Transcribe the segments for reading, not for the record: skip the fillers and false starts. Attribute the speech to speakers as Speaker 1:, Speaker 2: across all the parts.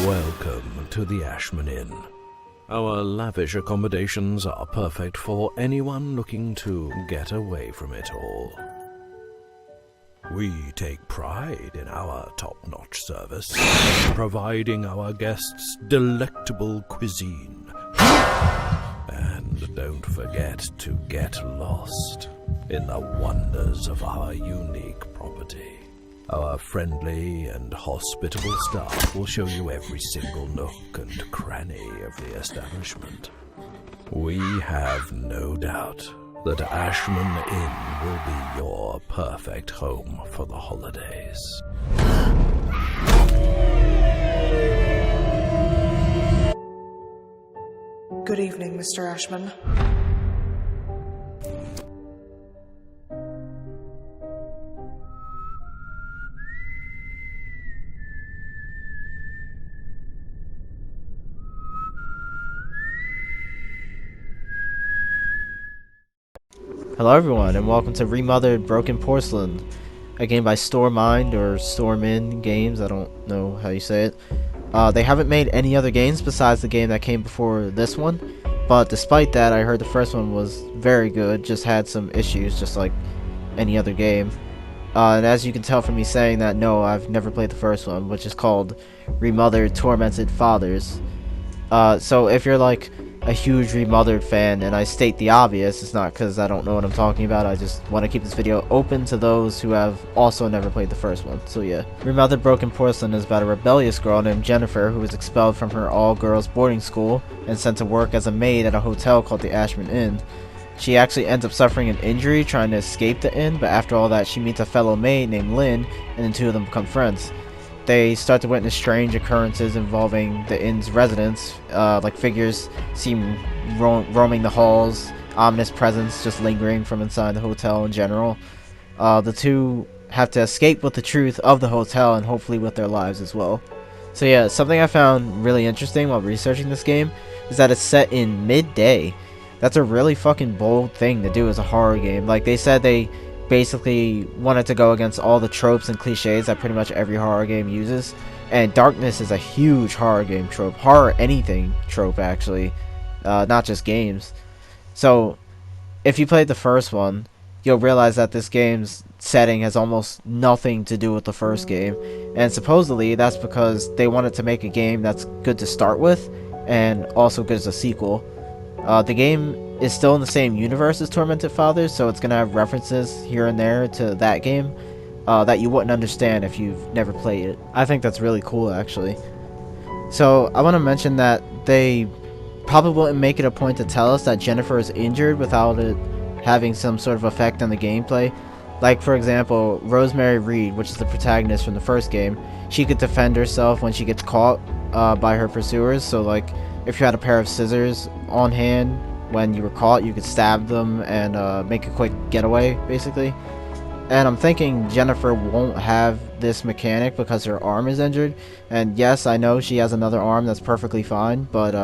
Speaker 1: Welcome to the Ashman Inn. Our lavish accommodations are perfect for anyone looking to get away from it all. We take pride in our top-notch service, providing our guests delectable cuisine. And don't forget to get lost in the wonders of our unique property. Our friendly and hospitable staff will show you every single nook and cranny of the establishment. We have no doubt that Ashman Inn will be your perfect home for the holidays.
Speaker 2: Good evening, Mr. Ashman.
Speaker 3: Hello everyone, and welcome to Remothered Broken Porcelain, a game by Stormind or Stormin Games, I don't know how you say it. They haven't made any other games besides the game that came before this one, but despite that, I heard the first one was very good, just had some issues, just like any other game. And as you can tell from me saying that, no, I've never played the first one, which is called Remothered Tormented Fathers. So if you're like a huge Remothered fan, and I state the obvious, it's not because I don't know what I'm talking about, I just want to keep this video open to those who have also never played the first one. So yeah, Remothered Broken Porcelain is about a rebellious girl named Jennifer who was expelled from her all-girls boarding school and sent to work as a maid at a hotel called the Ashman Inn. She actually ends up suffering an injury trying to escape the inn, but after all that she meets a fellow maid named Lynn, and the two of them become friends. They start to witness strange occurrences involving the inn's residents, like figures seen roaming the halls, ominous presence just lingering from inside the hotel in general. The two have to escape with the truth of the hotel and hopefully with their lives as well. So yeah, something I found really interesting while researching this game is that it's set in midday. That's a really fucking bold thing to do as a horror game. Like, they said they basically wanted to go against all the tropes and cliches that pretty much every horror game uses, and darkness is a huge horror game trope, horror anything trope actually, not just games. So if you played the first one, you'll realize that this game's setting has almost nothing to do with the first game, and supposedly that's because they wanted to make a game that's good to start with and also good as a sequel. The game is still in the same universe as Tormented Fathers, so it's going to have references here and there to that game that you wouldn't understand if you've never played it. I think that's really cool, actually. So I want to mention that they probably wouldn't make it a point to tell us that Jennifer is injured without it having some sort of effect on the gameplay. Like, for example, Rosemary Reed, which is the protagonist from the first game, she could defend herself when she gets caught by her pursuers. So like, if you had a pair of scissors on hand when you were caught, you could stab them and make a quick getaway, basically. And I'm thinking Jennifer won't have this mechanic because her arm is injured. And yes, I know she has another arm that's perfectly fine, but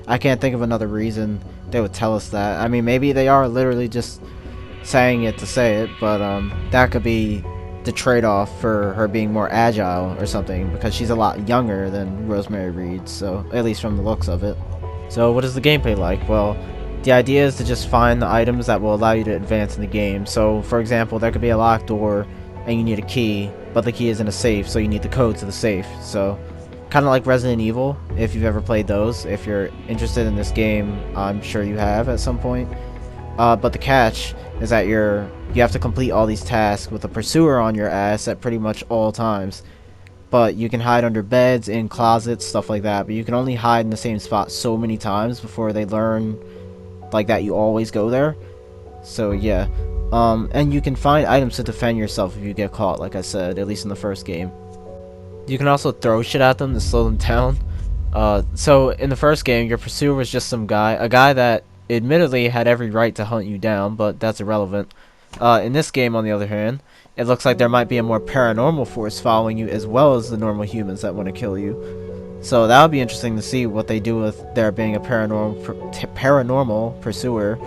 Speaker 3: I can't think of another reason they would tell us that. I mean, maybe they are literally just saying it to say it, but that could be the trade-off for her being more agile or something, because she's a lot younger than Rosemary Reed, so at least from the looks of it. So what is the gameplay like? Well, the idea is to just find the items that will allow you to advance in the game. So for example, there could be a locked door and you need a key, but the key is in a safe, so you need the code to the safe. So kind of like Resident Evil, if you've ever played those. If you're interested in this game, I'm sure you have at some point. But the catch is that you have to complete all these tasks with a pursuer on your ass at pretty much all times. But you can hide under beds, in closets, stuff like that, but you can only hide in the same spot so many times before they learn like that you always go there. So yeah, and you can find items to defend yourself if you get caught, like I said, at least in the first game. You can also throw shit at them to slow them down. So in the first game, your pursuer was just a guy that admittedly had every right to hunt you down, but that's irrelevant. In this game, on the other hand, it looks like there might be a more paranormal force following you as well as the normal humans that want to kill you. So that would be interesting to see what they do with there being a paranormal pursuer,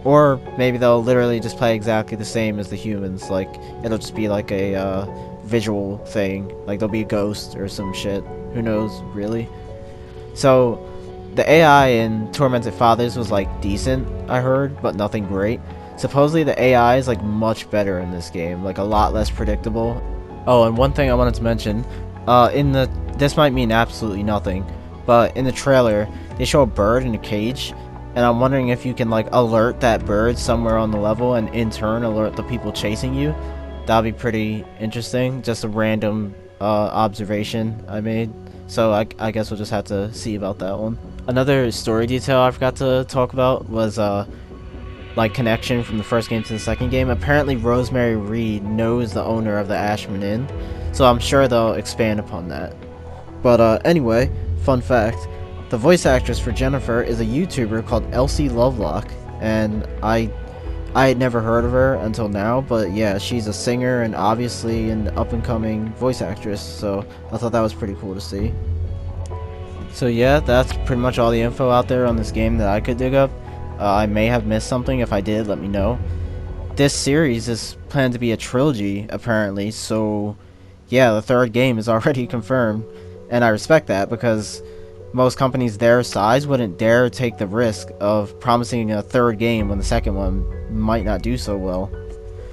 Speaker 3: or maybe they'll literally just play exactly the same as the humans. Like, it'll just be like a visual thing. Like there'll be a ghost or some shit. Who knows, really? So the AI in Tormented Fathers was like decent, I heard, but nothing great. Supposedly the AI is like much better in this game, like a lot less predictable. Oh, and one thing I wanted to mention, this might mean absolutely nothing, but in the trailer they show a bird in a cage, and I'm wondering if you can like alert that bird somewhere on the level and in turn alert the people chasing you. That'd be pretty interesting. Just a random observation I made. So I guess we'll just have to see about that one. Another story detail I forgot to talk about was like connection from the first game to the second game. Apparently Rosemary Reed knows the owner of the Ashman Inn, so I'm sure they'll expand upon that. But anyway, fun fact, the voice actress for Jennifer is a YouTuber called Elsie Lovelock, and I had never heard of her until now, but yeah, she's a singer and obviously an up-and-coming voice actress, so I thought that was pretty cool to see. So yeah, that's pretty much all the info out there on this game that I could dig up. I may have missed something. If I did, let me know. This series is planned to be a trilogy, apparently, so yeah, the third game is already confirmed, and I respect that because most companies their size wouldn't dare take the risk of promising a third game when the second one might not do so well.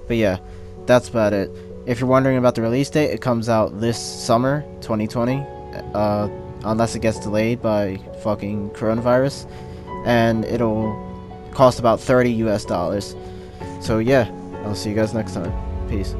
Speaker 3: But yeah, that's about it. If you're wondering about the release date, it comes out this summer, 2020, unless it gets delayed by fucking coronavirus, and it'll cost about $30 US. So yeah, I'll see you guys next time. Peace.